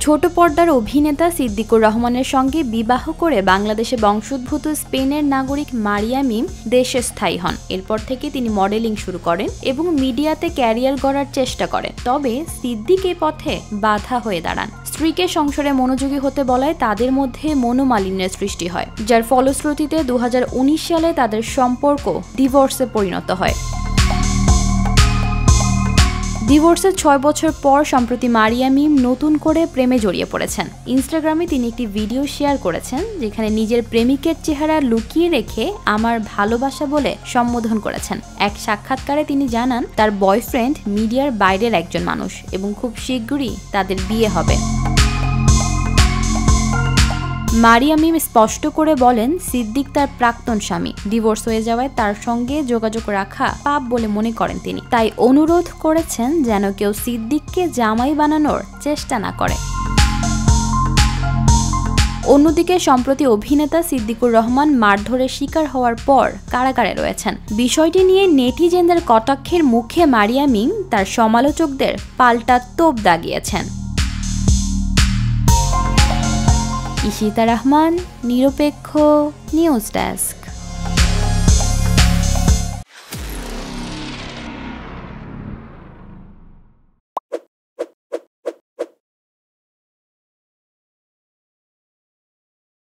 ছোট পর্দার অভিনেতা সিদ্দিকুর রহমানের সঙ্গে বিবাহ করে বাংলাদেশে বংশোদ্ভূত স্পেনের নাগরিক মারিয়া মিম দেশে স্থায়ী হন। এরপর থেকে তিনি মডেলিং শুরু করেন এবং মিডিয়াতে ক্যারিয়ার গড়ার চেষ্টা করেন। তবে সিদ্দিক এ পথে বাধা হয়ে দাঁড়ান। স্ত্রীকে সংসারে মনোযোগী হতে বলায় তাদের মধ্যে মনোমালিন্যের সৃষ্টি হয়, যার ফলশ্রুতিতে 2019 সালে তাদের সম্পর্ক ডিভোর্সে পরিণত হয়। ডিভোর্সের 6 বছর পর সম্প্রতি মারিয়া মিম নতুন করে প্রেমে জড়িয়ে পড়েছেন। ইনস্টাগ্রামে তিনি একটি ভিডিও শেয়ার করেছেন, যেখানে নিজের প্রেমিকের চেহারা লুকিয়ে রেখে আমার ভালোবাসা বলে সম্বোধন করেছেন। এক সাক্ষাৎকারে তিনি জানান তার বয়ফ্রেন্ড মিডিয়ার বাইরের একজন মানুষ এবং খুব শীঘ্রই তাদের বিয়ে হবে। মারিয়া মিম স্পষ্ট করে বলেন, সিদ্দিক তার প্রাক্তন স্বামী। ডিভোর্স হয়ে যাওয়ায় তার সঙ্গে যোগাযোগ রাখা পাপ বলে মনে করেন তিনি। তাই অনুরোধ করেছেন যেন কেউ সিদ্দিককে জামাই বানানোর চেষ্টা না করে। অন্যদিকে সম্প্রতি অভিনেতা সিদ্দিকুর রহমান মারধরের শিকার হওয়ার পর কারাগারে রয়েছেন। বিষয়টি নিয়ে নেটিজেনদের কটাক্ষের মুখে মারিয়া মিম তার সমালোচকদের পাল্টা তোপ দাগিয়েছেন। ইশিতা রহমান, নিরপেক্ষ নিউজ ডেস্ক।